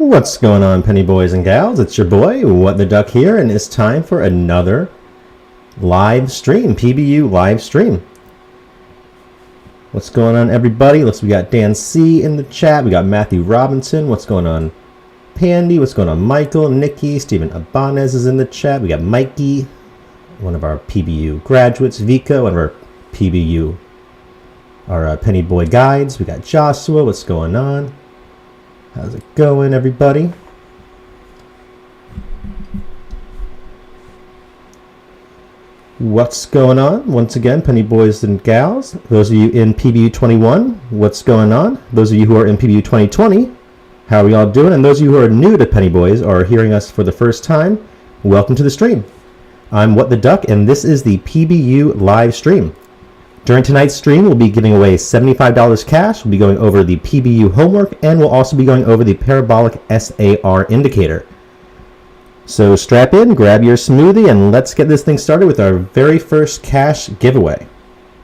What's going on, penny boys and gals? It's your boy, What the Duck here, and it's time for another live stream, PBU live stream. What's going on, everybody? We got Dan C in the chat. We got Matthew Robinson. What's going on, Pandy? What's going on, Michael, Nikki, Stephen Abanez is in the chat. We got Mikey, one of our PBU graduates. Vika, one of our PBU, our penny boy guides. We got Joshua. What's going on? How's it going, everybody? What's going on? Once again, penny boys and gals. Those of you in PBU 21, what's going on? Those of you who are in PBU 2020, how are we all doing? And those of you who are new to penny boys or are hearing us for the first time, welcome to the stream. I'm What the Duck, and this is the PBU live stream. During tonight's stream, we'll be giving away $75 cash. We'll be going over the PBU homework, and we'll also be going over the Parabolic SAR indicator. So strap in, grab your smoothie, and let's get this thing started with our very first cash giveaway.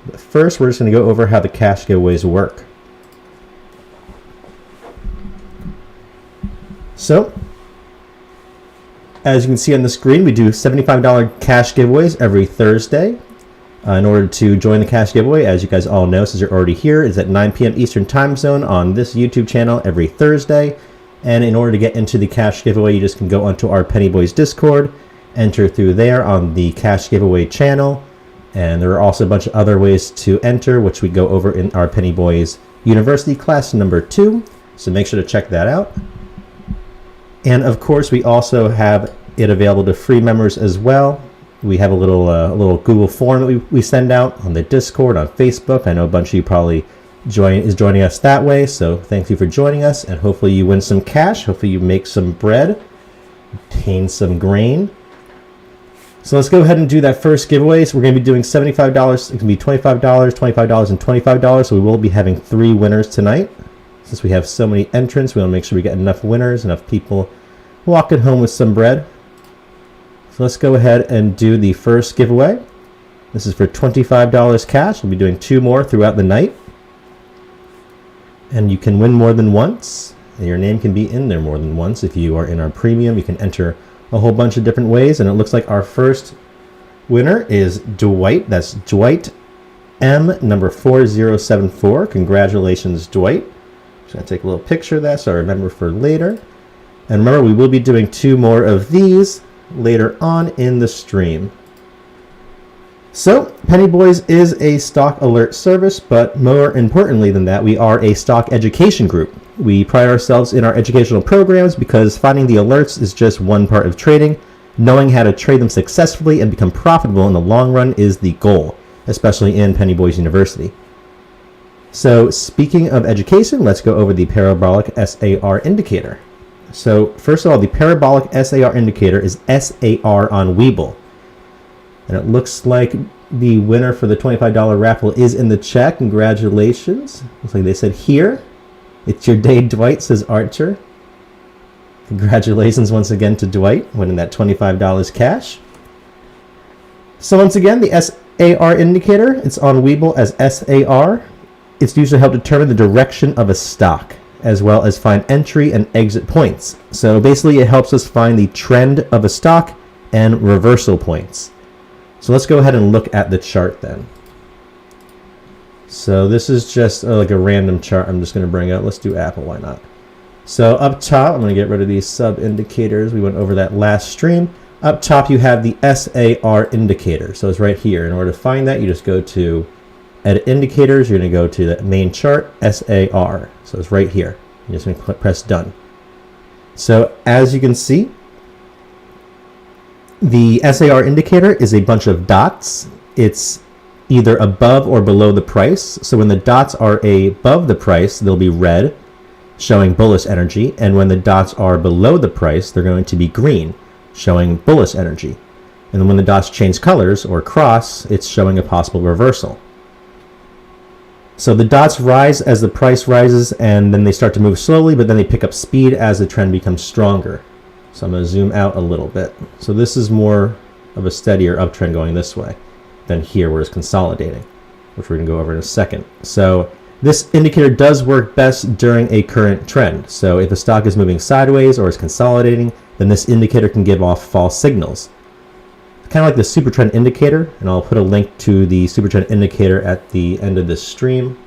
But first, we're just going to go over how the cash giveaways work. So, as you can see on the screen, we do $75 cash giveaways every Thursday. In order to join the cash giveaway, as you guys all know, since you're already here, is at 9 p.m. Eastern Time Zone on this YouTube channel every Thursday. And in order to get into the cash giveaway, you just can go onto our Penny Boys Discord, enter through there on the cash giveaway channel. And there are also a bunch of other ways to enter, which we go over in our Penny Boys University class number 2. So make sure to check that out. And of course, we also have it available to free members as well. We have a little Google form that we send out on the Discord, on Facebook. I know a bunch of you probably joining us that way, so thank you for joining us, and hopefully you win some cash. Hopefully you make some bread, obtain some grain. So let's go ahead and do that first giveaway. So we're going to be doing $75. It's going to be $25, $25, and $25. So we will be having 3 winners tonight. Since we have so many entrants, we want to make sure we get enough winners, enough people walking home with some bread. So let's go ahead and do the first giveaway. This is for $25 cash. We'll be doing 2 more throughout the night. And you can win more than once. And your name can be in there more than once. If you are in our premium, you can enter a whole bunch of different ways. And it looks like our first winner is Dwight. That's Dwight M, number 4074. Congratulations, Dwight. Just going to take a little picture of that so I remember for later. And remember, we will be doing 2 more of these later on in the stream. So, Penny Boys is a stock alert service, but more importantly than that, we are a stock education group. We pride ourselves in our educational programs because finding the alerts is just one part of trading. Knowing how to trade them successfully and become profitable in the long run is the goal, especially in Penny Boys University. So, speaking of education, let's go over the Parabolic SAR indicator. So first of all, the Parabolic SAR indicator is SAR on Webull. And it looks like the winner for the $25 raffle is in the chat. Congratulations. Looks like they said here. It's your day, Dwight, says Archer. Congratulations once again to Dwight, winning that $25 cash. So once again, the SAR indicator, it's on Webull as SAR. It's used to help determine the direction of a stock, as well as find entry and exit points. So basically it helps us find the trend of a stock and reversal points. So let's go ahead and look at the chart then. So this is just like a random chart I'm just going to bring up. Let's do Apple, why not? So up top, I'm going to get rid of these sub indicators. We went over that last stream. Up top you have the SAR indicator. So it's right here. In order to find that, you just go to Edit Indicators, you're going to go to the main chart, SAR. So it's right here. You're just going to press Done. So as you can see, the SAR indicator is a bunch of dots. It's either above or below the price. So when the dots are above the price, they'll be red, showing bullish energy. And when the dots are below the price, they're going to be green, showing bullish energy. And then when the dots change colors or cross, it's showing a possible reversal. So the dots rise as the price rises, and then they start to move slowly, but then they pick up speed as the trend becomes stronger. So I'm going to zoom out a little bit. So this is more of a steadier uptrend going this way than here where it's consolidating, which we're going to go over in a second. So This indicator does work best during a current trend. So if the stock is moving sideways or is consolidating, then this indicator can give off false signals. Kind of like the super trend indicator, and I'll put a link to the super trend indicator at the end of this stream.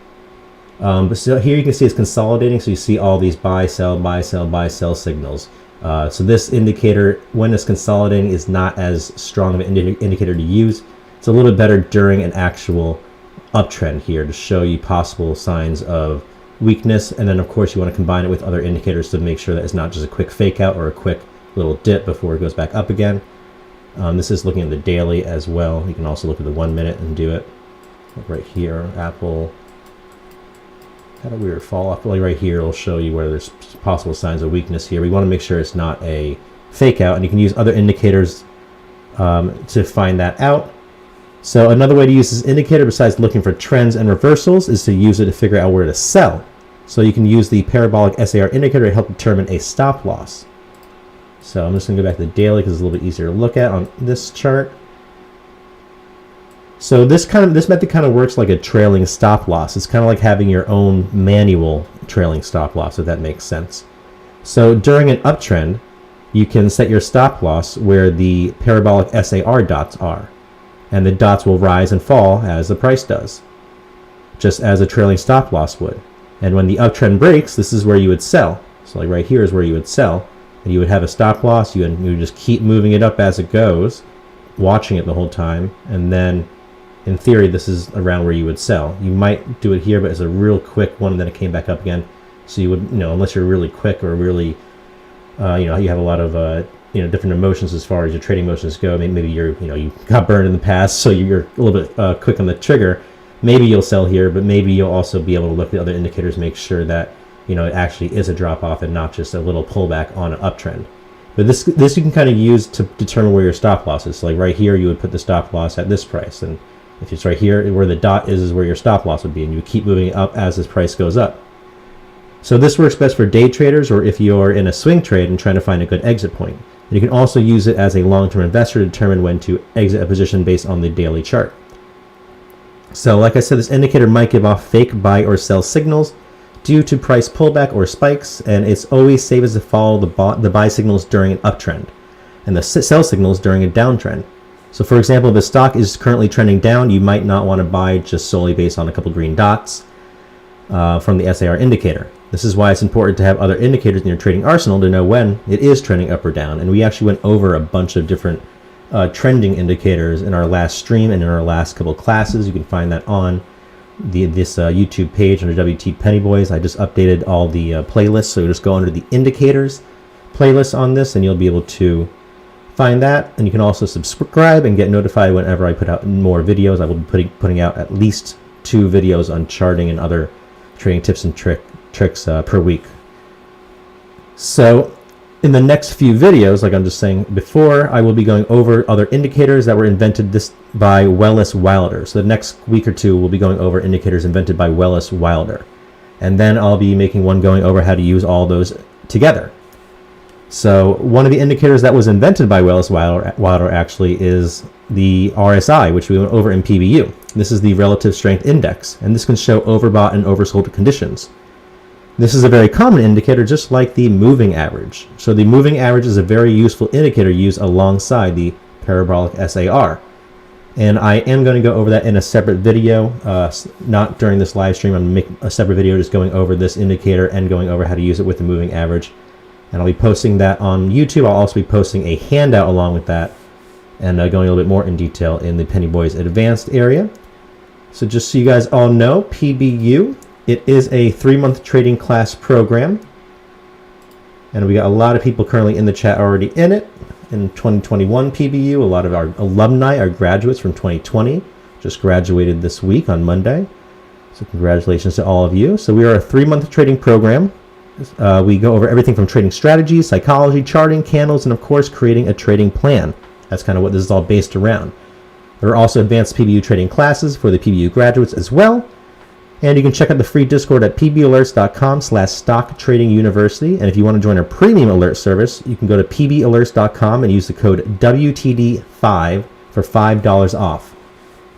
But so here you can see it's consolidating, so you see all these buy, sell, buy, sell, buy, sell signals. So this indicator, when it's consolidating, is not as strong of an indicator to use. It's a little bit better during an actual uptrend here to show you possible signs of weakness, and then of course you want to combine it with other indicators to make sure that it's not just a quick fake out or a quick little dip before it goes back up again. This is looking at the daily as well. You can also look at the 1 minute and do it. Like right here, Apple had a weird fall off. Like right here, it'll show you where there's possible signs of weakness here. We want to make sure it's not a fake out, and you can use other indicators to find that out. So another way to use this indicator besides looking for trends and reversals is to use it to figure out where to sell. So you can use the Parabolic SAR indicator to help determine a stop loss. So I'm just going to go back to the daily because it's a little bit easier to look at on this chart. So this method kind of works like a trailing stop loss. It's kind of like having your own manual trailing stop loss, if that makes sense. So during an uptrend, you can set your stop loss where the Parabolic SAR dots are. And the dots will rise and fall as the price does, just as a trailing stop loss would. And when the uptrend breaks, this is where you would sell. So like right here is where you would sell, and you would have a stop loss. You would just keep moving it up as it goes, watching it the whole time, and then in theory this is around where you would sell. You might do it here, but it's a real quick one, and then it came back up again. So you would, unless you're really quick or really, you have a lot of different emotions as far as your trading motions go. Maybe you got burned in the past, so you're a little bit quick on the trigger. Maybe you'll sell here, but maybe you'll also be able to look at other indicators, make sure that it actually is a drop off and not just a little pullback on an uptrend. But this you can kind of use to determine where your stop loss is. So like right here, you would put the stop loss at this price, and if it's right here where the dot is where your stop loss would be, and you keep moving it up as this price goes up. So this works best for day traders, or if you're in a swing trade and trying to find a good exit point. And you can also use it as a long-term investor to determine when to exit a position based on the daily chart. So like I said, this indicator might give off fake buy or sell signals due to price pullback or spikes, and it's always safest to follow the buy signals during an uptrend and the sell signals during a downtrend. So for example, if the stock is currently trending down, you might not want to buy just solely based on a couple green dots from the SAR indicator. This is why it's important to have other indicators in your trading arsenal to know when it is trending up or down. And we actually went over a bunch of different trending indicators in our last stream and in our last couple classes. You can find that on this YouTube page under WT Pennyboys. I just updated all the playlists, so just go under the indicators playlist on this, and you'll be able to find that. And you can also subscribe and get notified whenever I put out more videos. I will be putting out at least 2 videos on charting and other trading tips and tricks per week. So in the next few videos, like I'm just saying before, I will be going over other indicators that were invented by Wallace Wilder. So the next week or 2 we'll be going over indicators invented by Wallace Wilder, and then I'll be making one going over how to use all those together. So one of the indicators that was invented by Wallace Wilder actually is the RSI, which we went over in PBU. This is the relative strength index, and this can show overbought and oversold conditions. This is a very common indicator, just like the moving average. So the moving average is a very useful indicator used alongside the Parabolic SAR. And I am going to go over that in a separate video, not during this live stream. I'm going to make a separate video just going over this indicator and going over how to use it with the moving average. And I'll be posting that on YouTube. I'll also be posting a handout along with that, and going a little bit more in detail in the Penny Boys Advanced area. So just so you guys all know, PBU, it is a 3-month trading class program, and we got a lot of people currently in the chat already in it. In 2021 PBU, a lot of our alumni, our graduates from 2020, just graduated this week on Monday. So congratulations to all of you. So we are a 3-month trading program. We go over everything from trading strategies, psychology, charting, candles, and of course creating a trading plan. That's kind of what this is all based around. There are also advanced PBU trading classes for the PBU graduates as well. And you can check out the free Discord at pbalerts.com/stocktradinguniversity. And if you want to join our premium alert service, you can go to pbalerts.com and use the code WTD5 for $5 off.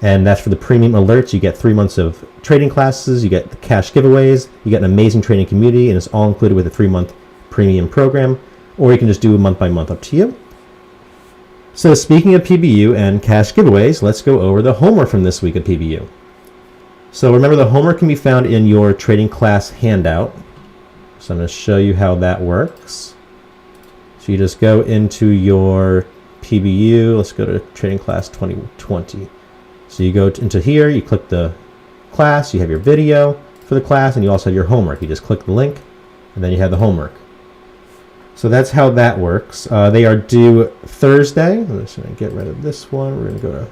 And that's for the premium alerts. You get 3 months of trading classes, you get the cash giveaways, you get an amazing trading community, and it's all included with a 3-month premium program, or you can just do month by month, up to you. So speaking of PBU and cash giveaways, let's go over the homework from this week of PBU. So remember, the homework can be found in your trading class handout. So I'm going to show you how that works. So you just go into your PBU. Let's go to trading class 2020. So you go into here, you click the class, you have your video for the class, and you also have your homework. You just click the link, and then you have the homework. So that's how that works. They are due Thursday. I'm just going to get rid of this one. We're going to go to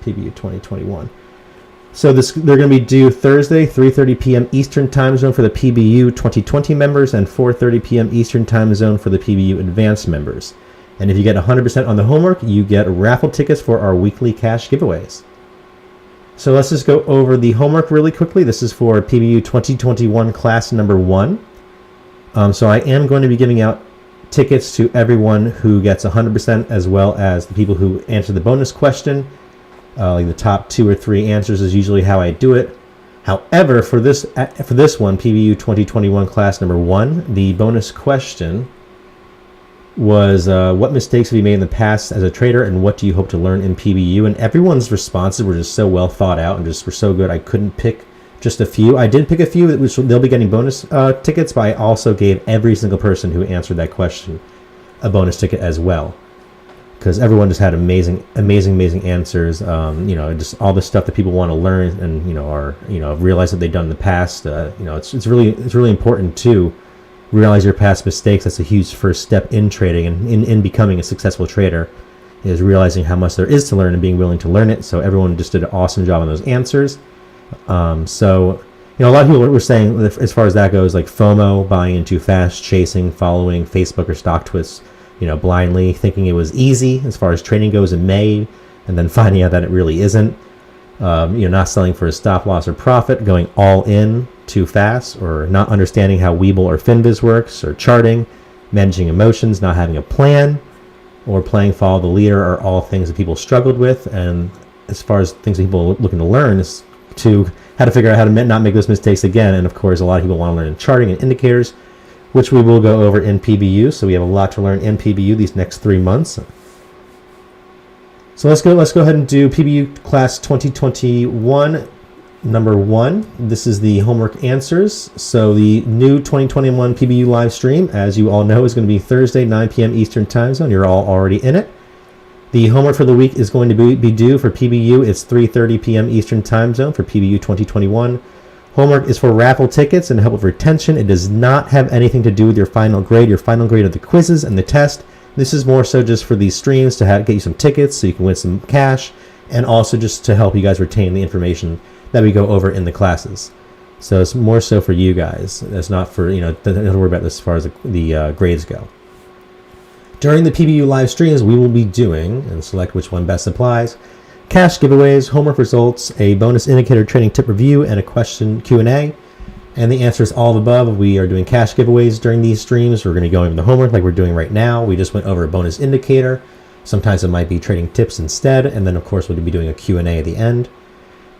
PBU 2021. So they're going to be due Thursday, 3:30 p.m. Eastern Time Zone for the PBU 2020 members, and 4:30 p.m. Eastern Time Zone for the PBU Advanced members. And if you get 100% on the homework, you get raffle tickets for our weekly cash giveaways. So let's just go over the homework really quickly. This is for PBU 2021 class number 1. So I am going to be giving out tickets to everyone who gets 100%, as well as the people who answer the bonus question. Like the top 2 or 3 answers is usually how I do it. However, for this one, PBU 2021 class number 1, the bonus question was what mistakes have you made in the past as a trader, and what do you hope to learn in PBU? And everyone's responses were just so well thought out and just were so good. I couldn't pick just a few. I did pick a few, which they'll be getting bonus tickets, but I also gave every single person who answered that question a bonus ticket as well, because everyone just had amazing answers. Just all the stuff that people want to learn and realize that they've done in the past. It's really important to realize your past mistakes. That's a huge first step in trading and in becoming a successful trader, is realizing how much there is to learn and being willing to learn it. So everyone just did an awesome job on those answers. A lot of people were saying, as far as that goes, like FOMO, buying into fast, chasing, following Facebook or stock twists, blindly, thinking it was easy as far as trading goes in May, and then finding out that it really isn't. Not selling for a stop loss or profit, going all in too fast, or not understanding how Webull or Finviz works, or charting, managing emotions, not having a plan, or playing follow the leader, are all things that people struggled with. And as far as things that people are looking to learn, is to how to figure out how to not make those mistakes again. And of course, a lot of people want to learn in charting and indicators, which we will go over in PBU. So we have a lot to learn in PBU these next 3 months. So let's go ahead and do PBU class 2021 number 1. This is the homework answers. So the new 2021 PBU live stream, as you all know, is going to be Thursday, 9 p.m. Eastern Time Zone. You're all already in it. The homework for the week is going to be due for PBU. It's 3:30 p.m. Eastern Time Zone for PBU 2021. Homework is for raffle tickets and to help with retention. It does not have anything to do with your final grade. Your final grade are the quizzes and the test. This is more so just for these streams to get you some tickets so you can win some cash, and also just to help you guys retain the information that we go over in the classes. So it's more so for you guys. It's not for, don't worry about this as far as the grades go. During the PBU live streams, we will be doing, and select which one best applies, cash giveaways, homework results, a bonus indicator trading tip review, and a question Q&A. And the answer is all of the above. We are doing cash giveaways during these streams. We're going to go over the homework like we're doing right now. We just went over a bonus indicator. Sometimes it might be trading tips instead. And then, of course, we'll be doing a Q&A at the end.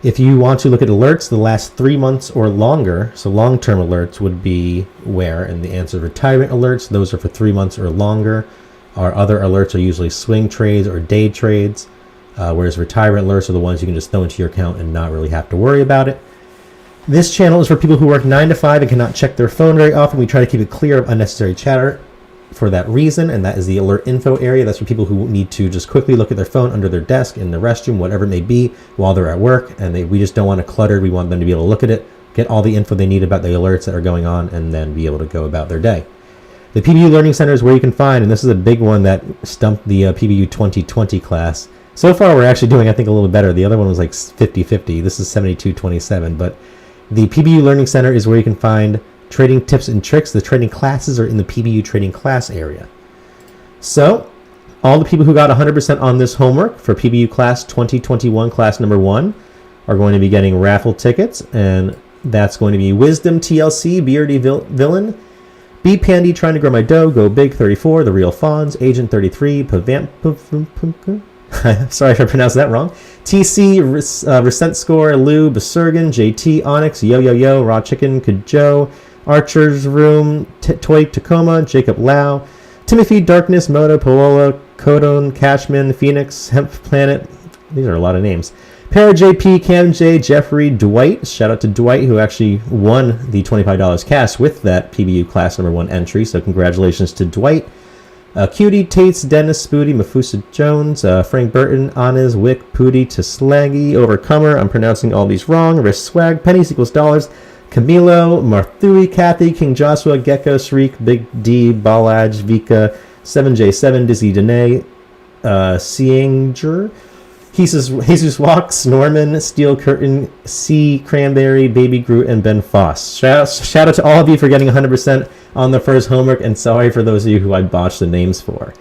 If you want to look at alerts the last 3 months or longer, so long-term alerts would be where, and the answer, retirement alerts, those are for 3 months or longer. Our other alerts are usually swing trades or day trades, whereas retirement alerts are the ones you can just throw into your account and not really have to worry about it. This channel is for people who work 9 to 5 and cannot check their phone very often. We try to keep it clear of unnecessary chatter for that reason, and that is the alert info area. That's for people who need to just quickly look at their phone under their desk, in the restroom, whatever it may be, while they're at work, and we just don't want it cluttered. We want them to be able to look at it, get all the info they need about the alerts that are going on, and then be able to go about their day. The PBU Learning Center is where you can find, and this is a big one that stumped the PBU 2020 class. So far, we're actually doing, I think, a little better. The other one was like 50-50. This is 72-27, but the PBU Learning Center is where you can find trading tips and tricks. The trading classes are in the PBU trading class area. So all the people who got 100% on this homework for PBU class 2021 class number 1 are going to be getting raffle tickets, and that's going to be Wisdom TLC, BRD Villain, B Pandy Trying to Grow My Dough, Go Big 34, The Real Fawns, Agent 33, Sorry if I pronounced that wrong. TC, Resent Score, Lou, Basurgan, JT, Onyx, Yo Yo Yo, Raw Chicken, Kajo, Archer's Room, Toy Tacoma, Jacob Lau, Timothy, Darkness, Moto, Paola, Codone, Cashman, Phoenix, Hemp Planet. These are a lot of names. Para JP, Cam J, Jeffrey, Dwight. Shout out to Dwight, who actually won the $25 cash with that PBU class number 1 entry. So congratulations to Dwight. Cutie, Tates, Dennis, Spoody, Mafusa Jones, Frank Burton, Anez, Wick, Pooty, Taslaggy, Overcomer. I'm pronouncing all these wrong. Risk Swag, Pennies equals dollars. Camilo, Marthui, Kathy, King Joshua, Gecko, Shriek, Big D, Balaj, Vika, 7J7, Dizzy Danae, Sienger, Jesus Walks, Norman, Steel Curtain, C, Cranberry, Baby Groot, and Ben Foss. Shout out to all of you for getting 100% on the first homework, and sorry for those of you who I botched the names for.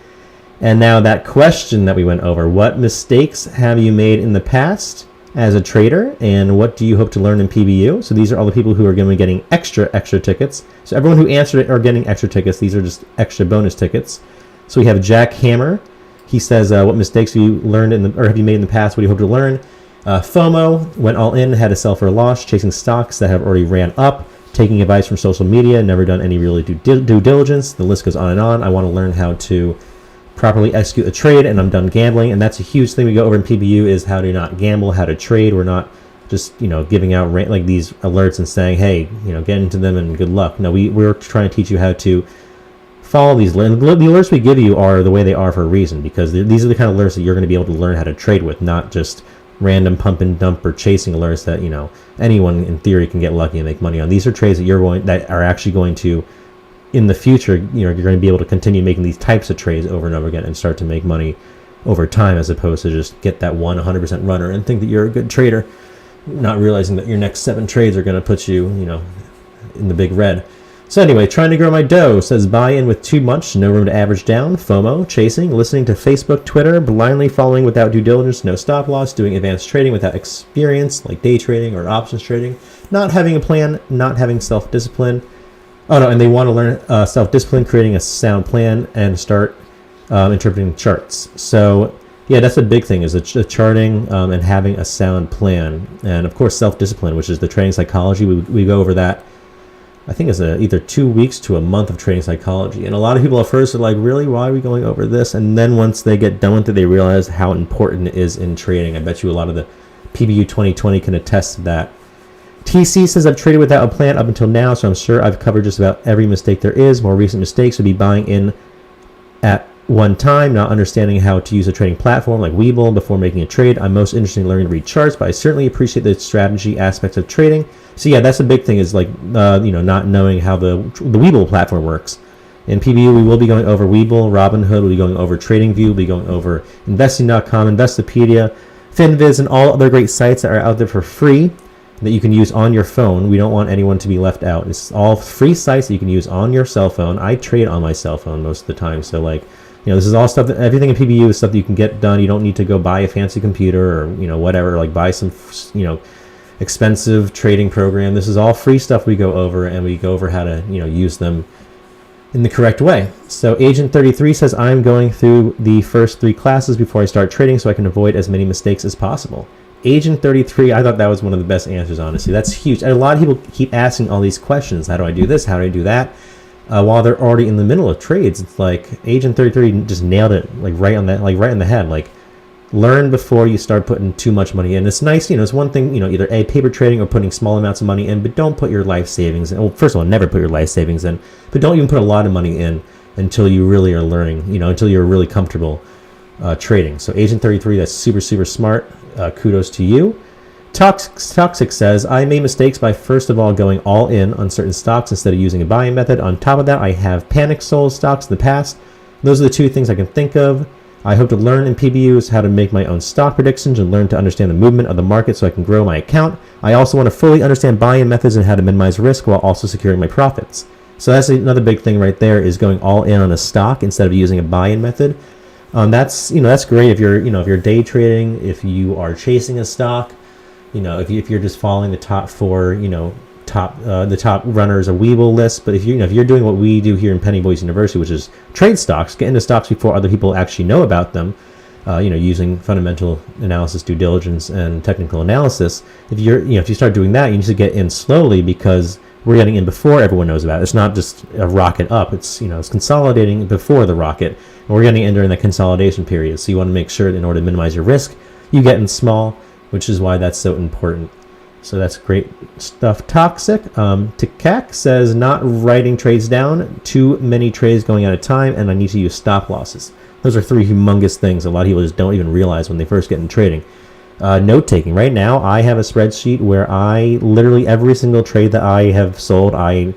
And now that question that we went over, what mistakes have you made in the past as a trader, and what do you hope to learn in PBU? So these are all the people who are going to be getting extra tickets. So everyone who answered it are getting extra tickets. These are just extra bonus tickets. So we have Jack Hammer. He says, what mistakes have you learned have you made in the past? What do you hope to learn? FOMO, went all in, had to sell for a loss, chasing stocks that have already ran up, taking advice from social media, never done any really due diligence. The list goes on and on. I want to learn how to properly execute a trade, and I'm done gambling. And that's a huge thing we go over in PBU is how to not gamble, how to trade. We're not just, giving out like these alerts and saying, hey, get into them and good luck. No, we're trying to teach you how to follow these. The alerts we give you are the way they are for a reason, because these are the kind of alerts that you're going to be able to learn how to trade with, not just random pump and dump or chasing alerts that anyone in theory can get lucky and make money on. These are trades that are actually going to, in the future, you're going to be able to continue making these types of trades over and over again and start to make money over time, as opposed to just get that 100% runner and think that you're a good trader, not realizing that your next 7 trades are going to put you, in the big red. So anyway, trying to grow my dough, says buy in with too much, no room to average down, FOMO, chasing, listening to Facebook, Twitter, blindly following without due diligence, no stop loss, doing advanced trading without experience, like day trading or options trading, not having a plan, not having self-discipline. Oh no, and they want to learn self-discipline, creating a sound plan, and start interpreting charts. So yeah, that's a big thing, is the charting and having a sound plan. And of course, self-discipline, which is the trading psychology. We go over that. I think it's either 2 weeks to a month of trading psychology. And a lot of people at first are like, really, why are we going over this? And then once they get done with it, they realize how important it is in trading. I bet you a lot of the PBU 2020 can attest to that. TC says, I've traded without a plan up until now, so I'm sure I've covered just about every mistake there is. More recent mistakes would be buying in at one time, not understanding how to use a trading platform like Webull before making a trade. I'm most interested in learning to read charts, but I certainly appreciate the strategy aspects of trading. So yeah, that's a big thing, is like not knowing how the Webull platform works. In PBU, we will be going over Webull, Robinhood, we'll be going over TradingView, we'll be going over investing.com, Investopedia, FinViz, and all other great sites that are out there for free that you can use on your phone. We don't want anyone to be left out. It's all free sites that you can use on your cell phone. I trade on my cell phone most of the time, so like, this is all stuff that everything in PBU is stuff that you can get done. You don't need to go buy a fancy computer or whatever, like buy some expensive trading program. This is all free stuff we go over, and we go over how to use them in the correct way. So Agent 33 says, I'm going through the first 3 classes before I start trading so I can avoid as many mistakes as possible. Agent 33, I thought that was one of the best answers, honestly. That's huge. And a lot of people keep asking all these questions. How do I do this? How do I do that? While they're already in the middle of trades. It's like Agent 33 just nailed it, right in the head. Like, learn before you start putting too much money in. It's nice, it's one thing, either paper trading or putting small amounts of money in, but don't put your life savings in. Well, first of all, never put your life savings in, but don't even put a lot of money in until you really are learning, until you're really comfortable trading. So Agent 33, that's super, super smart. Kudos to you. Toxic says, I made mistakes by first of all going all in on certain stocks instead of using a buying method. On top of that, I have panic sold stocks in the past. Those are the 2 things I can think of. I hope to learn in PBU is how to make my own stock predictions and learn to understand the movement of the market so I can grow my account. I also want to fully understand buy-in methods and how to minimize risk while also securing my profits. So that's another big thing right there, is going all in on a stock instead of using a buy-in method. That's great if you're day trading, if you are chasing a stock, if you're just following the top 4, the top runners of Webull list. But if you're doing what we do here in Penny Boys University, which is trade stocks, get into stocks before other people actually know about them, using fundamental analysis, due diligence, and technical analysis. If you start doing that, you need to get in slowly, because we're getting in before everyone knows about it. It's not just a rocket up. It's it's consolidating before the rocket, and we're getting in during the consolidation period. So you want to make sure that in order to minimize your risk, you get in small, which is why that's so important. So that's great stuff. Toxic. Tikak says, not writing trades down, too many trades going at a time, and I need to use stop losses. Those are three humongous things a lot of people just don't even realize when they first get in trading. Note taking. Right now, I have a spreadsheet where I literally every single trade that I have sold, I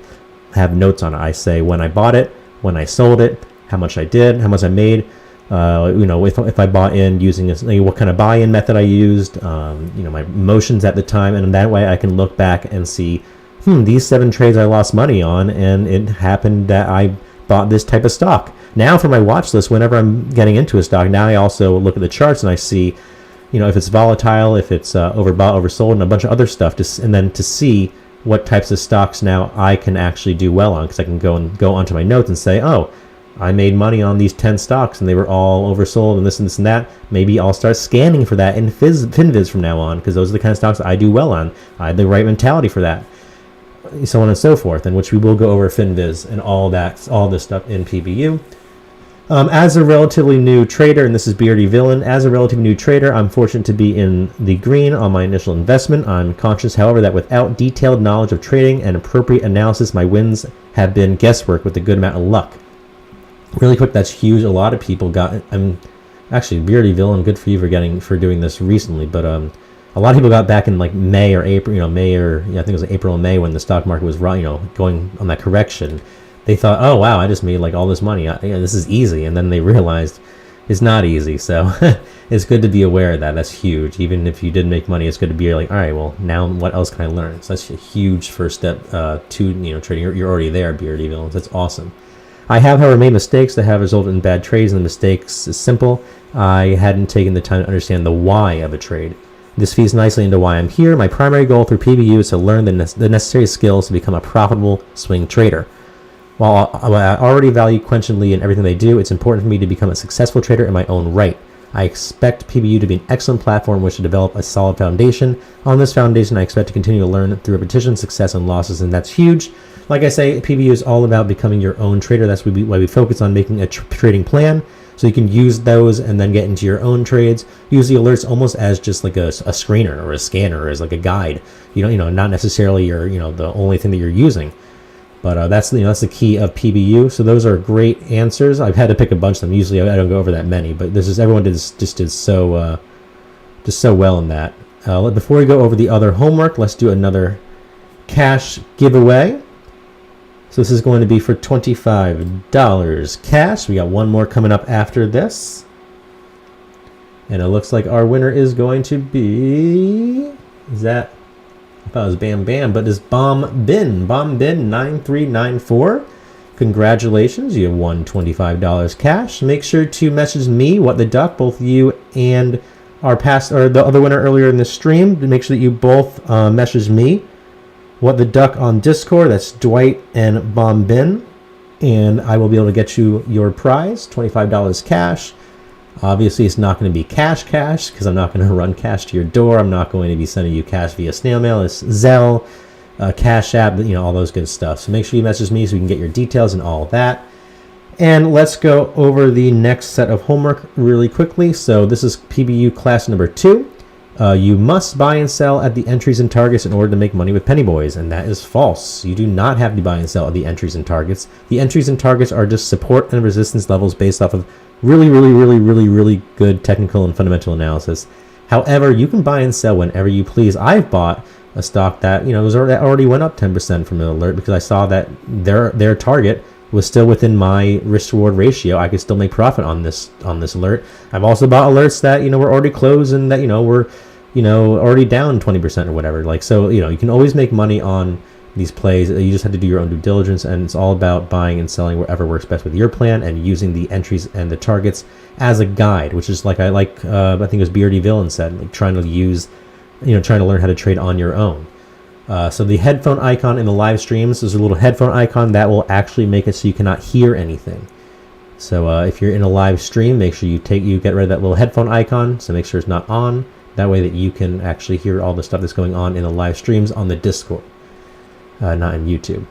have notes on it. I say when I bought it, when I sold it, how much I did, how much I made. If I bought in using what kind of buy-in method I used, my emotions at the time, and that way I can look back and see, these 7 trades I lost money on, and it happened that I bought this type of stock. Now for my watch list, whenever I'm getting into a stock, now I also look at the charts and I see, if it's volatile, if it's overbought, oversold, and a bunch of other stuff, and then to see what types of stocks now I can actually do well on, because I can go onto my notes and say, oh, I made money on these 10 stocks and they were all oversold and this and this and that. Maybe I'll start scanning for that in FinViz from now on, because those are the kind of stocks I do well on. I have the right mentality for that, so on and so forth, and which we will go over FinViz and all this stuff in PBU. As a relatively new trader, and this is Beardy Villain, as a relatively new trader, I'm fortunate to be in the green on my initial investment. I'm conscious, however, that without detailed knowledge of trading and appropriate analysis, my wins have been guesswork with a good amount of luck. Really quick, that's huge. A lot of people I'm actually Beardy Villain. Good for you for doing this recently. But a lot of people got back in like May or April. I think it was April and May when the stock market was going on that correction. They thought, oh wow, I just made like all this money. This is easy, and then they realized it's not easy. So it's good to be aware of that. That's huge. Even if you did make money, it's good to be like, all right, well now what else can I learn? So that's a huge first step to trading. You're already there, Beardy Villains. That's awesome. I have, however, made mistakes that have resulted in bad trades, and the mistakes is simple. I hadn't taken the time to understand the why of a trade. This feeds nicely into why I'm here. My primary goal through PBU is to learn the necessary skills to become a profitable swing trader. While I already value Quench and Lee and everything they do, it's important for me to become a successful trader in my own right. I expect PBU to be an excellent platform in which to develop a solid foundation. On this foundation, I expect to continue to learn through repetition, success, and losses, and that's huge. Like I say, PBU is all about becoming your own trader. That's why we focus on making a trading plan, so you can use those and then get into your own trades. Use the alerts almost as just like a screener or a scanner, or as like a guide. Not necessarily the only thing that you're using. But that's the key of PBU. So those are great answers. I've had to pick a bunch of them. Usually I don't go over that many, but everyone did so well in that. Before we go over the other homework, let's do another cash giveaway. So this is going to be for $25 cash. We got one more coming up after this. And it looks like our winner is going to be... I thought it was Bam Bam, but it's Bomb Bin 9394. Congratulations, you have won $25 cash. Make sure to message me, What the Duck, both you and the other winner earlier in the stream. Make sure that you both message me, What the Duck, on Discord. That's Dwight and Bomb Bin, and I will be able to get you your prize, $25 cash. Obviously, it's not going to be cash, because I'm not going to run cash to your door. I'm not going to be sending you cash via snail mail. It's Zelle, Cash App, all those good stuff. So make sure you message me so we can get your details and all that. And let's go over the next set of homework really quickly. So this is PBU class number 2. You must buy and sell at the entries and targets in order to make money with penny boys, and that is false. You do not have to buy and sell at the entries and targets. The entries and targets are just support and resistance levels based off of really good technical and fundamental analysis. However, you can buy and sell whenever you please. I've bought a stock that already went up 10% from an alert, because I saw that their target was still within my risk reward ratio. I could still make profit on this alert. I've also bought alerts that were already closed and that were already down 20% or whatever. So you can always make money on these plays. You just have to do your own due diligence, and it's all about buying and selling wherever works best with your plan, and using the entries and the targets as a guide, which is I think it was Beardy Villain said, trying to learn how to trade on your own. So the headphone icon in the live streams is a little headphone icon that will actually make it so you cannot hear anything. So if you're in a live stream, make sure you get rid of that little headphone icon. So make sure it's not on. That way that you can actually hear all the stuff that's going on in the live streams on the Discord, not in YouTube.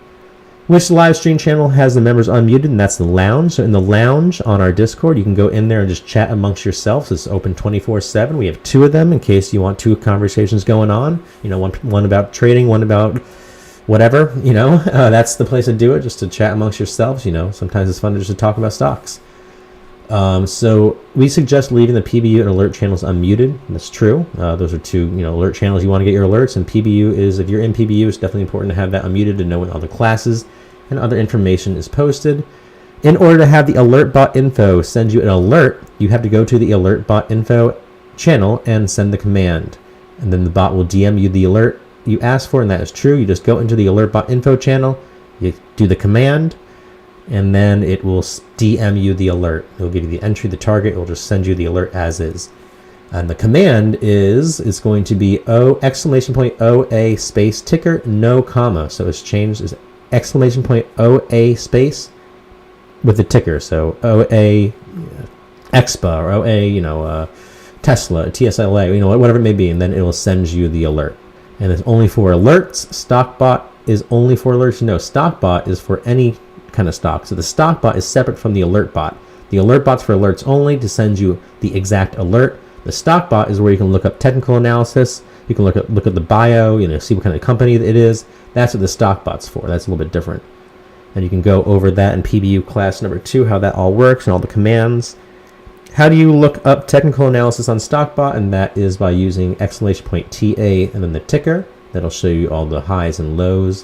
Which live stream channel has the members unmuted? And that's the lounge. So in the lounge on our Discord, you can go in there and just chat amongst yourselves. It's open 24/7. We have 2 of them in case you want 2 conversations going on. You know, one about trading, one about whatever. You know, that's the place to do it, just to chat amongst yourselves. You know, sometimes it's fun just to talk about stocks. So we suggest leaving the PBU and alert channels unmuted. That's true. Those are 2, alert channels you want to get your alerts. And PBU is, if you're in PBU, it's definitely important to have that unmuted to know when all the classes and other information is posted. In order to have the alert bot info send you an alert, you have to go to the alert bot info channel and send the command. And then the bot will DM you the alert you asked for, and that is true. You just go into the alert bot info channel, you do the command, and then it will DM you the alert. It will give you the entry, the target. It will just send you the alert as is. And the command is going to be OA space ticker, no comma. So it's changed as OA space with the ticker. So OA EXPA or OA, Tesla, TSLA, whatever it may be. And then it will send you the alert. And it's only for alerts. StockBot is only for alerts. StockBot is for any kind of stock. So the stock bot is separate from the alert bot. The alert bot's for alerts only, to send you the exact alert. The stock bot is where you can look up technical analysis. You can look at the bio, see what kind of company it is. That's what the stock bot's for. That's a little bit different. And you can go over that in PBU class number 2, how that all works and all the commands. How do you look up technical analysis on StockBot? And that is by using ! TA and then the ticker. That'll show you all the highs and lows.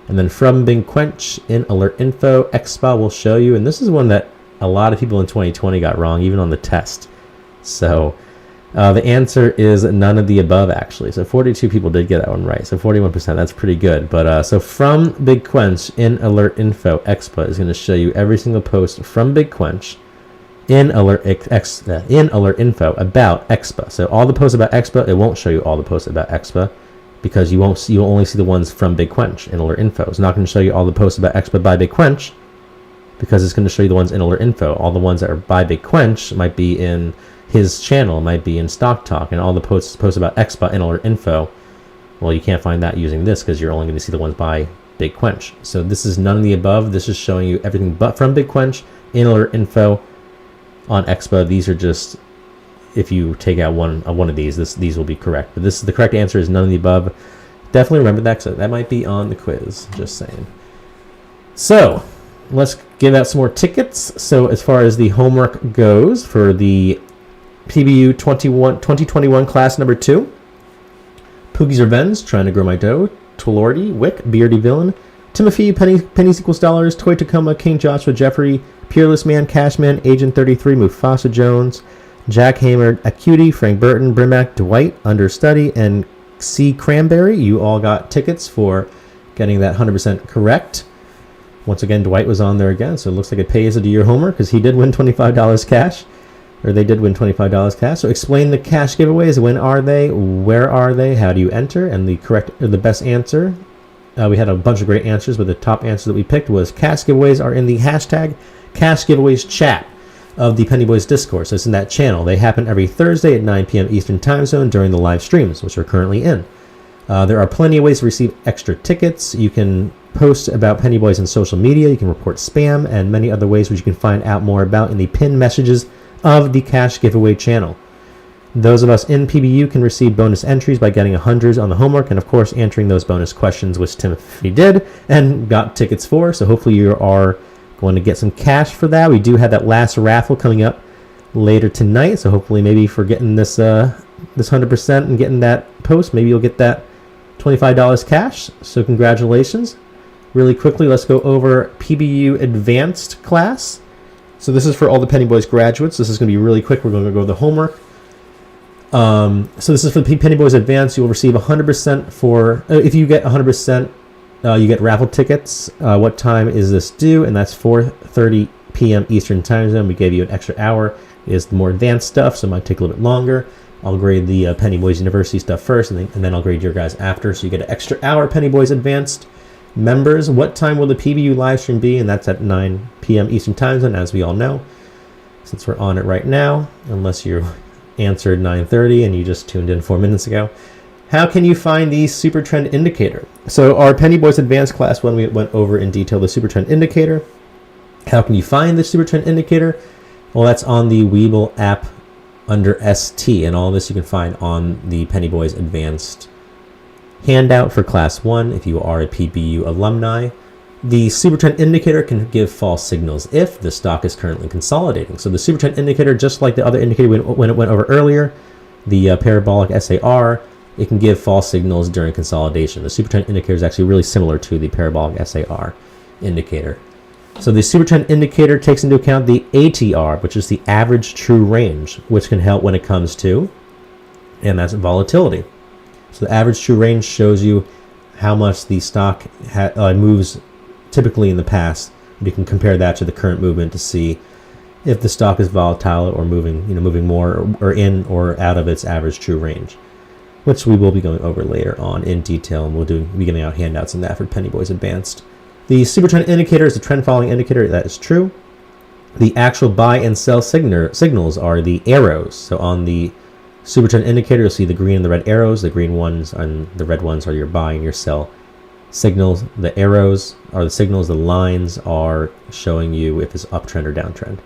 And then from Big Quench in alert info, EXPA will show you. And this is one that a lot of people in 2020 got wrong, even on the test. So the answer is none of the above, actually. So 42 people did get that one right. So 41%, that's pretty good. But so from Big Quench in alert info, EXPA is going to show you every single post from Big Quench in alert info about EXPA. So all the posts about EXPA, it won't show you all the posts about EXPA, because you'll only see the ones from Big Quench in alert info. It's not going to show you all the posts about EXPA by Big Quench, because it's going to show you the ones in alert info. All the ones that are by Big Quench might be in his channel, might be in Stock Talk, and all the posts about EXPA in alert info, well, you can't find that using this, because you're only going to see the ones by Big Quench. So this is none of the above. This is showing you everything but from Big Quench in alert info on EXPA. These are just, if you take out one of these will be correct. But the correct answer is none of the above. Definitely remember that, because that might be on the quiz. Just saying. So let's give out some more tickets. So as far as the homework goes for the PBU 2021 class number 2, Poogie's Revenge, Trying to Grow My Dough, Twilordy, Wick, Beardy Villain, Timothy, Pennies Equals Dollars, Toy Tacoma, King Joshua, Jeffrey, Peerless Man, Cashman, Agent 33, Mufasa Jones, Jack Hamer, Acuity, Frank Burton, Brimac, Dwight, Understudy, and C. Cranberry. You all got tickets for getting that 100% correct. Once again, Dwight was on there again, so it looks like it pays to do your homework, because he did win $25 cash. Or they did win $25 cash. So explain the cash giveaways. When are they? Where are they? How do you enter? And the best answer. We had a bunch of great answers, but the top answer that we picked was cash giveaways are in the hashtag cash giveaways chat of the Penny Boys Discord. So it's in that channel. They happen every Thursday at 9 p.m. Eastern Time Zone during the live streams, which we're currently in. There are plenty of ways to receive extra tickets. You can post about Penny Boys on social media. You can report spam, and many other ways which you can find out more about in the pinned messages of the cash giveaway channel. Those of us in PBU can receive bonus entries by getting 100s on the homework, and of course answering those bonus questions, which Timothy did and got tickets for. So hopefully you are going to get some cash for that. We do have that last raffle coming up later tonight, so hopefully maybe for getting this 100% and getting that post, maybe you'll get that $25 cash. So congratulations. Really quickly, let's go over PBU Advanced class. So this is for all the Penny Boys graduates. This is going to be really quick. We're going to go over the homework. So this is for the Penny Boys Advanced. You will receive 100% for, if you get 100%, you get raffle tickets. What time is this due? And that's 4:30 p.m. Eastern Time Zone. We gave you an extra hour. It is the more advanced stuff, so it might take a little bit longer. I'll grade the Penny Boys University stuff first, and then I'll grade your guys after. So you get an extra hour Penny Boys Advanced. Members, what time will the PBU live stream be? And that's at 9 p.m. Eastern Time Zone, as we all know, since we're on it right now, unless you answered 9:30 and you just tuned in 4 minutes ago. How can you find the Super Trend Indicator? So our Penny Boys Advanced class, when we went over in detail the Super Trend Indicator. How can you find the Super Trend Indicator? Well, that's on the Webull app under ST, and all this you can find on the Penny Boys Advanced handout for Class 1 if you are a PBU alumni. The Super Trend Indicator can give false signals if the stock is currently consolidating. So the Super Trend Indicator, just like the other indicator when it went over earlier, the Parabolic SAR, it can give false signals during consolidation. The Super Trend Indicator is actually really similar to the Parabolic SAR indicator. So the Super Trend Indicator takes into account the ATR, which is the average true range, which can help when it comes to, and that's volatility. So the average true range shows you how much the stock moves typically in the past. You can compare that to the current movement to see if the stock is volatile or moving more or in or out of its average true range, which we will be going over later on in detail, and we'll be giving out handouts on that for Penny Boys Advanced. The Super Trend Indicator is a trend following indicator. That is true. The actual buy and sell signals are the arrows. So on the Super Trend Indicator, you'll see the green and the red arrows. The green ones and the red ones are your buy and your sell signals. The arrows are the signals. The lines are showing you if it's uptrend or downtrend.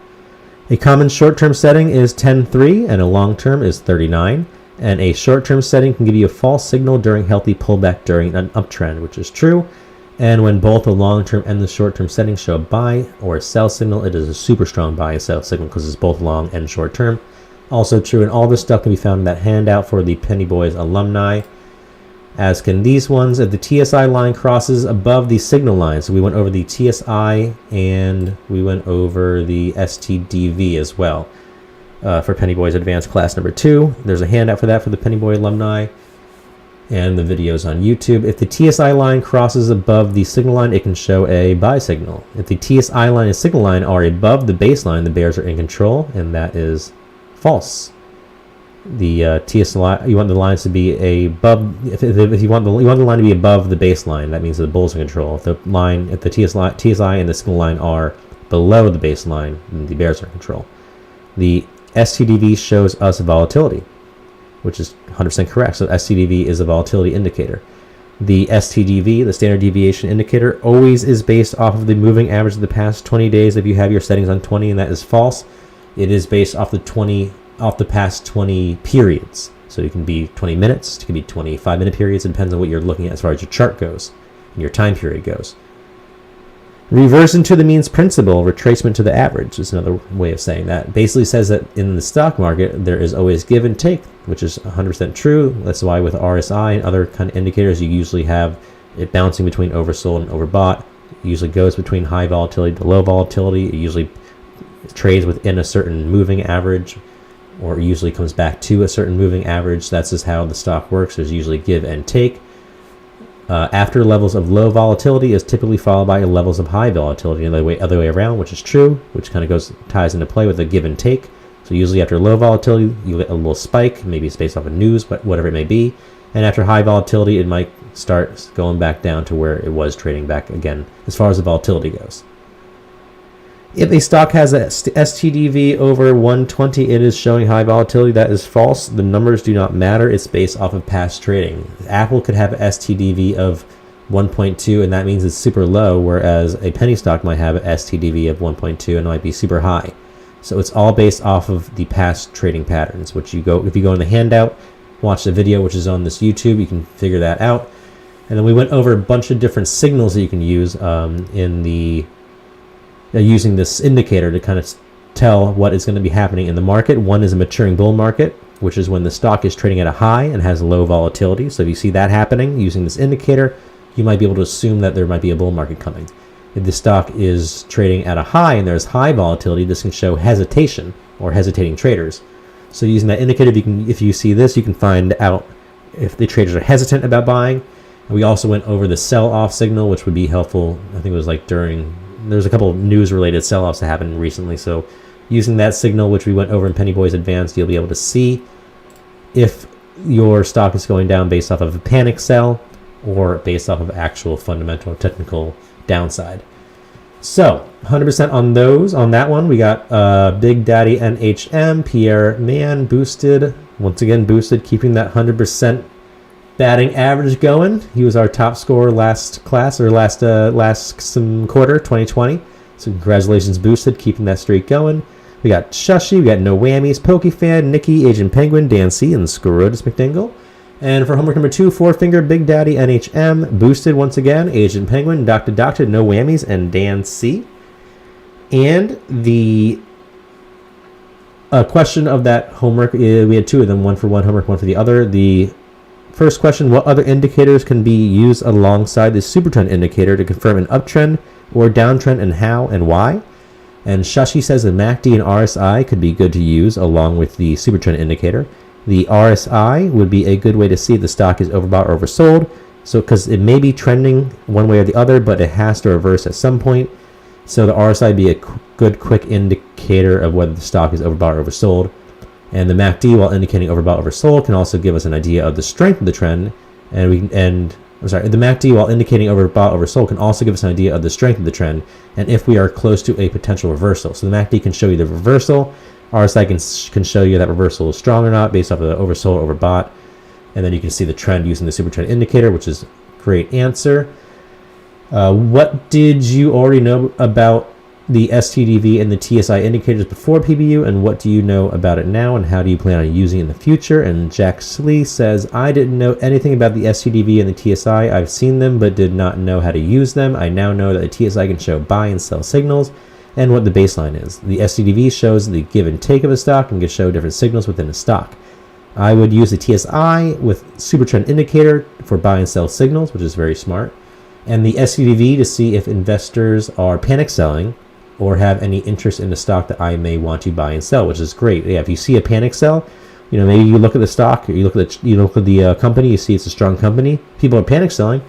A common short-term setting is 10.3 and a long-term is 39. And a short-term setting can give you a false signal during healthy pullback during an uptrend, which is true. And when both the long-term and the short-term settings show a buy or a sell signal, it is a super strong buy and sell signal because it's both long and short-term. Also true, and all this stuff can be found in that handout for the Penny Boys alumni, as can these ones. If the TSI line crosses above the signal line, so we went over the TSI and we went over the STDV as well for Penny Boys Advanced Class number 2. There's a handout for that for the Penny Boy alumni and the videos on YouTube. If the TSI line crosses above the signal line, it can show a buy signal. If the TSI line and signal line are above the baseline, the bears are in control, and that is false. The TSI, you want the lines to be above. If you want the line to be above the baseline, that means the bulls are in control. If the TSI and the signal line are below the baseline, then the bears are in control. The STDV shows us volatility, which is 100% correct. So STDV is a volatility indicator. The STDV, the standard deviation indicator, always is based off of the moving average of the past 20 days if you have your settings on 20, and that is false. It is based off the past 20 periods. So it can be 20 minutes, it can be 25-minute periods. It depends on what you're looking at as far as your chart goes and your time period goes. Reversion to the means principle, retracement to the average is another way of saying that. Basically says that in the stock market, there is always give and take, which is 100% true. That's why with RSI and other kind of indicators, you usually have it bouncing between oversold and overbought. It usually goes between high volatility to low volatility. It usually trades within a certain moving average, or it usually comes back to a certain moving average. That's just how the stock works. There's usually give and take. After levels of low volatility is typically followed by levels of high volatility, and the other way around, which is true, which kind of ties into play with the give and take. So usually after low volatility, you get a little spike, maybe it's based off of news, but whatever it may be. And after high volatility, it might start going back down to where it was trading back again, as far as the volatility goes. If a stock has a STDV over 120, it is showing high volatility. That is false. The numbers do not matter. It's based off of past trading. Apple could have an STDV of 1.2, and that means it's super low, whereas a penny stock might have an STDV of 1.2 and it might be super high. So it's all based off of the past trading patterns, which if you go in the handout, watch the video, which is on this YouTube, you can figure that out. And then we went over a bunch of different signals that you can use using this indicator to kind of tell what is going to be happening in the market. One is a maturing bull market, which is when the stock is trading at a high and has low volatility. So if you see that happening using this indicator, you might be able to assume that there might be a bull market coming. If the stock is trading at a high and there's high volatility, this can show hesitation or hesitating traders. So using that indicator, if you see this, you can find out if the traders are hesitant about buying. And we also went over the sell-off signal, which would be helpful. I think it was like there's a couple of news-related sell-offs that happened recently. So using that signal, which we went over in Penny Boys Advanced, you'll be able to see if your stock is going down based off of a panic sell or based off of actual fundamental or technical downside. So 100% on those. On that one, we got Big Daddy NHM, Pierre Mann boosted. Once again, boosted, keeping that 100% batting average going. He was our top scorer last quarter, 2020. So congratulations, boosted, keeping that streak going. We got Shushy, we got No Whammies, Pokefan, Nikki, Agent Penguin, Dan C, and Scrotus McDingle. And for homework number 2, Four Finger, Big Daddy, NHM, boosted once again, Agent Penguin, Dr. No Whammies, and Dan C. And the question of that homework, we had 2 of them, one for one homework, one for the other. The first question, what other indicators can be used alongside the supertrend indicator to confirm an uptrend or downtrend, and how and why? And Shashi says the MACD and RSI could be good to use along with the supertrend indicator. The RSI would be a good way to see if the stock is overbought or oversold. So, because it may be trending one way or the other, but it has to reverse at some point. So the RSI would be a good quick indicator of whether the stock is overbought or oversold. And the MACD, while indicating overbought or oversold, can also give us an idea of the strength of the trend. The MACD, while indicating overbought or oversold, can also give us an idea of the strength of the trend and if we are close to a potential reversal. So the MACD can show you the reversal. RSI can show you that reversal is strong or not based off of the oversold or overbought. And then you can see the trend using the super trend indicator, which is a great answer. What did you already know about the STDV and the TSI indicators before PBU, and what do you know about it now, and how do you plan on using it in the future? And Jack Slee says, I didn't know anything about the STDV and the TSI. I've seen them but did not know how to use them. I now know that the TSI can show buy and sell signals and what the baseline is. The STDV shows the give and take of a stock and can show different signals within a stock. I would use the TSI with super trend indicator for buy and sell signals, which is very smart, and the STDV to see if investors are panic selling or have any interest in the stock that I may want to buy and sell, which is great. Yeah, if you see a panic sell, maybe you look at the stock or you look at the company, you see it's a strong company, people are panic selling,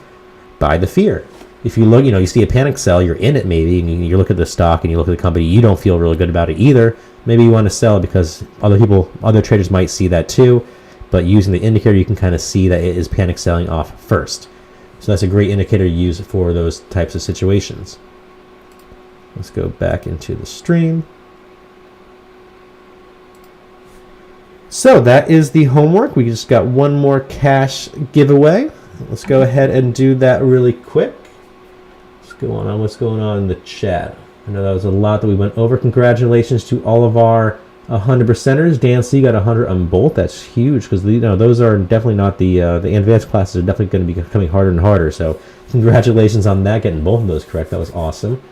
buy the fear. If you look, you see a panic sell, you're in it maybe, and you look at the stock and you look at the company, you don't feel really good about it either. Maybe you want to sell because other traders might see that too, but using the indicator, you can kind of see that it is panic selling off first. So that's a great indicator to use for those types of situations. Let's go back into the stream. So that is the homework. We just got one more cash giveaway. Let's go ahead and do that really quick. What's going on in the chat? I know that was a lot that we went over. Congratulations to all of our 100%ers. Dan C got 100 on both. That's huge because those are definitely not the advanced classes are definitely going to be becoming harder and harder. So congratulations on that, getting both of those correct. That was awesome.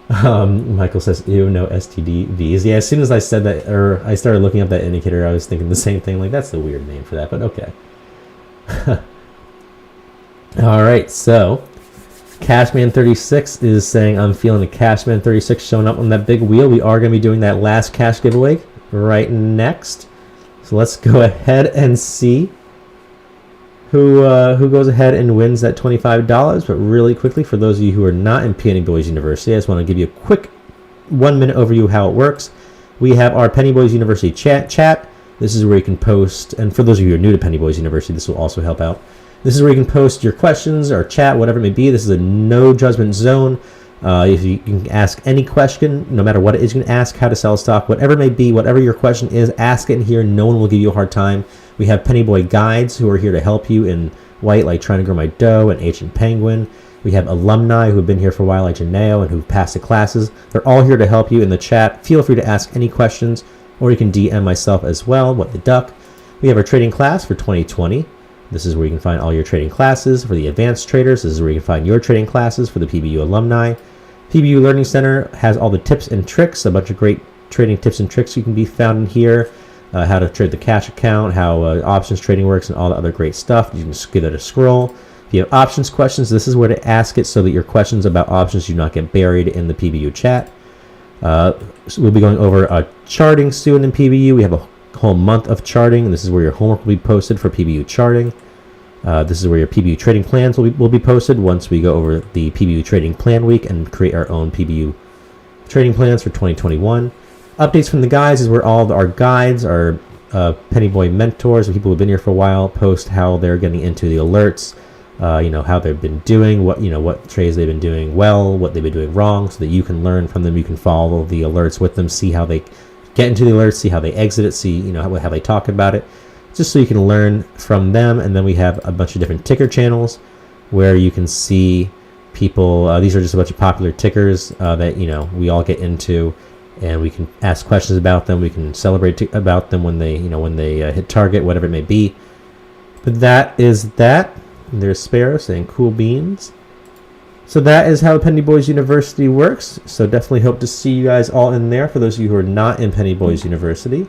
Michael says, ew, no STDVs. Yeah, as soon as I said that, or I started looking up that indicator, I was thinking the same thing. Like, that's a weird name for that, but okay. All right, so Cashman36 is saying, I'm feeling a Cashman36 showing up on that big wheel. We are going to be doing that last cash giveaway right next. So let's go ahead and see who goes ahead and wins that $25. But really quickly, for those of you who are not in Penny Boys University, I just want to give you a quick 1-minute overview of how it works. We have our Penny Boys University chat. This is where you can post, and for those of you who are new to Penny Boys University, this will also help out. This is where you can post your questions or chat, whatever it may be. This is a no judgment zone. If you can ask any question, no matter what it is, you can ask how to sell stock, whatever it may be, whatever your question is, ask it in here. No one will give you a hard time. We have Penny Boy guides who are here to help you in white, like Trying to Grow My Dough and Ancient Penguin. We have alumni who have been here for a while, like Janeo, and who've passed the classes. They're all here to help you in the chat. Feel free to ask any questions, or you can DM myself as well, What the Duck. We have our trading class for 2020. This is where you can find all your trading classes for the advanced traders. This is where you can find your trading classes for the PBU alumni. PBU Learning Center has all the tips and tricks, a bunch of great trading tips and tricks you can be found in here. How to trade the cash account, how options trading works, and all the other great stuff. You can just give it a scroll. If you have options questions, this is where to ask it so that your questions about options do not get buried in the PBU chat. So we'll be going over charting soon in PBU. We have a whole month of charting. This is where your homework will be posted for PBU charting. This is where your PBU trading plans will be posted once we go over the PBU trading plan week and create our own PBU trading plans for 2021. Updates from the guys is where all of our guides, our Penny Boy mentors, and people who've been here for a while, post how they're getting into the alerts, how they've been doing, what trades they've been doing well, what they've been doing wrong, so that you can learn from them. You can follow the alerts with them, see how they get into the alerts, see how they exit it, see how they talk about it, just so you can learn from them. And then we have a bunch of different ticker channels where you can see people. These are just a bunch of popular tickers that we all get into, and we can ask questions about them. We can celebrate about them when they hit target, whatever it may be. But that is that. There's Sparrow saying cool beans. So that is how Penny Boys University works. So definitely hope to see you guys all in there, for those of you who are not in Penny Boys University.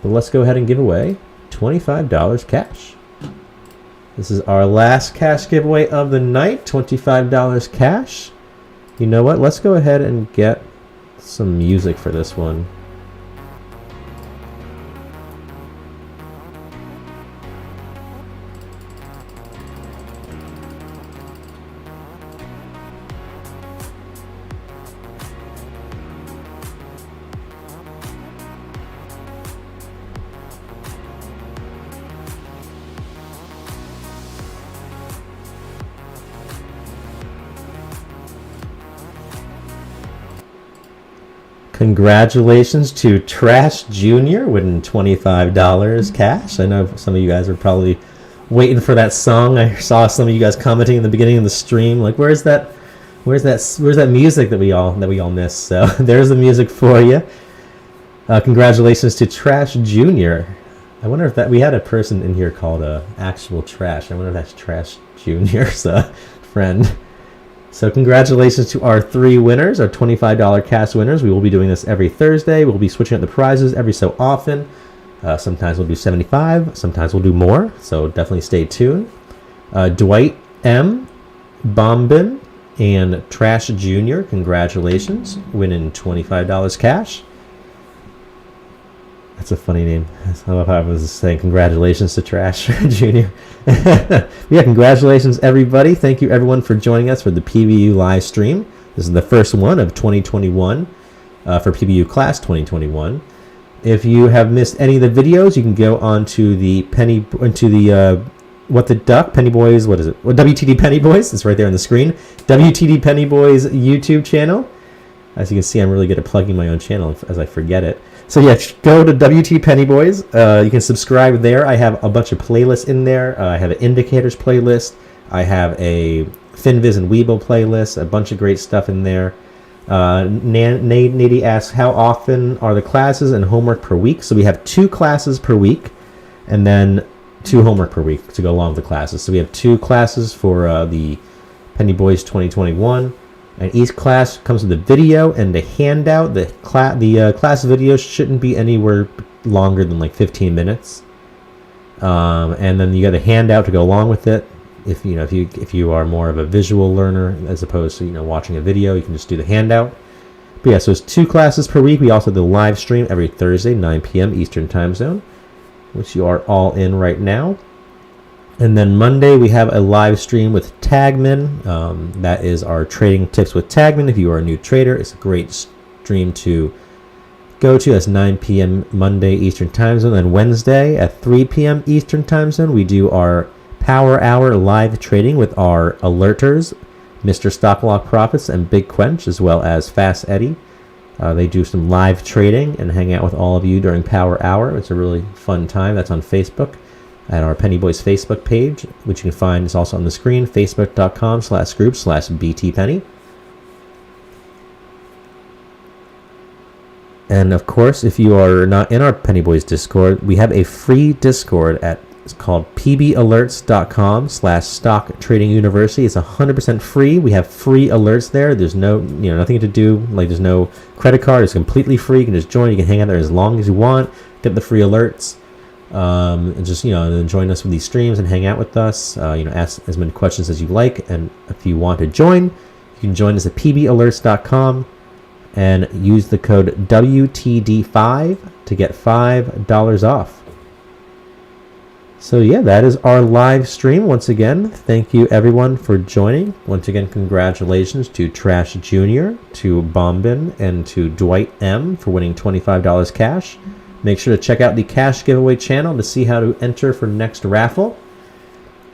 But let's go ahead and give away $25 cash. This is our last cash giveaway of the night, $25 cash. You know what? Let's go ahead and get some music for this one. Congratulations to Trash Jr. winning $25 cash. I know some of you guys are probably waiting for that song. I saw some of you guys commenting in the beginning of the stream, like, where's that music that we all missed? So there's the music for you. Congratulations to Trash Jr. I wonder if we had a person in here called Actual Trash. I wonder if that's Trash Jr.'s friend. So congratulations to our 3 winners, our $25 cash winners. We will be doing this every Thursday. We'll be switching up the prizes every so often. Sometimes we'll do 75, sometimes we'll do more. So definitely stay tuned. Dwight M, Bombin, and Trash Jr., congratulations, winning $25 cash. That's a funny name. I love how I was saying congratulations to Trash Jr. Yeah, congratulations, everybody. Thank you, everyone, for joining us for the PBU live stream. This is the first one of 2021 for PBU class 2021. If you have missed any of the videos, you can go on to the What the Duck Penny Boys. What is it? Well, WTD Penny Boys. It's right there on the screen. WTD Penny Boys YouTube channel. As you can see, I'm really good at plugging my own channel as I forget it. So yeah, go to WT Penny Boys. You can subscribe there. I have a bunch of playlists in there. I have an indicators playlist. I have a FinViz and Weeble playlist. A bunch of great stuff in there. Nady asks, how often are the classes and homework per week? So we have 2 classes per week, and then 2 homework per week to go along with the classes. So we have 2 classes for the Penny Boys 2021. And each class comes with a video and a handout. The class video shouldn't be anywhere longer than like 15 minutes. And then you got a handout to go along with it. If you are more of a visual learner as opposed to watching a video, you can just do the handout. But yeah, so it's 2 classes per week. We also do the live stream every Thursday, 9 p.m. Eastern Time Zone, which you are all in right now. And then Monday, we have a live stream with Tagman. That is our trading tips with Tagman. If you are a new trader, it's a great stream to go to. That's 9 p.m. Monday Eastern Time Zone. And Wednesday at 3 p.m. Eastern Time Zone, we do our Power Hour live trading with our alerters, Mr. Stock Lock Profits and Big Quench, as well as Fast Eddie. They do some live trading and hang out with all of you during Power Hour. It's a really fun time. That's on Facebook at our Penny Boys Facebook page, which you can find is also on the screen, facebook.com/group/btpenny. And of course, if you are not in our Penny Boys Discord, we have a free Discord it's called pbalerts.com/stock trading university. It's 100% free. We have free alerts there. There's no, nothing to do. Like, there's no credit card. It's completely free. You can just join. You can hang out there as long as you want. Get the free alerts. And just and join us with these streams and hang out with us. Ask as many questions as you like, and if you want to join, you can join us at pbalerts.com and use the code WTD5 to get $5 off. So yeah, that is our live stream. Once again, thank you everyone for joining. Once again, congratulations to Trash Jr., to Bombin, and to Dwight M for winning $25 cash. Make sure to check out the cash giveaway channel to see how to enter for next raffle.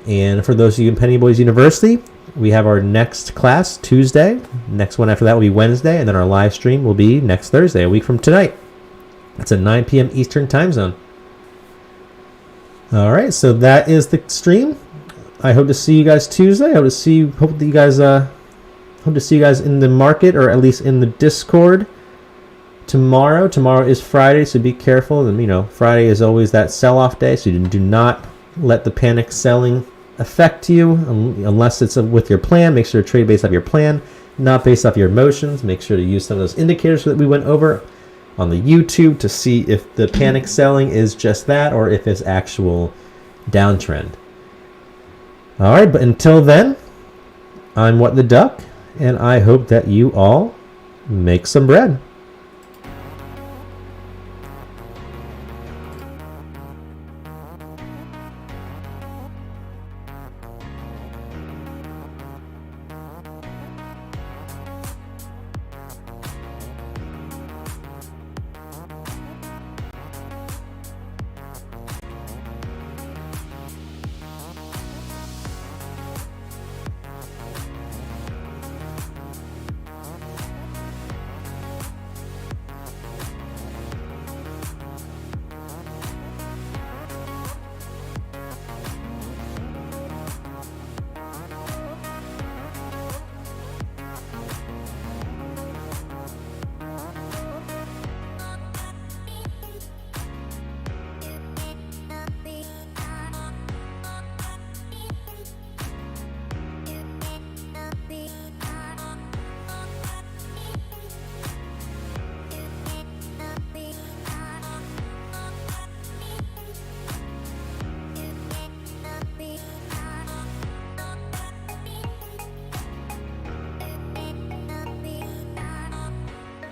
And for those of you in Penny Boys University, we have our next class Tuesday. Next one after that will be Wednesday, and then our live stream will be next Thursday, a week from tonight. It's at 9 p.m. Eastern Time Zone. All right, so that is the stream. I hope to see you guys Tuesday. Hope to see you guys in the market, or at least in the Discord tomorrow. Tomorrow is Friday, so be careful. And Friday is always that sell-off day, so you do not let the panic selling affect you unless it's with your plan. Make sure to trade based off your plan, not based off your emotions. Make sure to use some of those indicators that we went over on the YouTube to see if the panic selling is just that or if it's actual downtrend. All right, but until then, I'm What the Duck, and I hope that you all make some bread.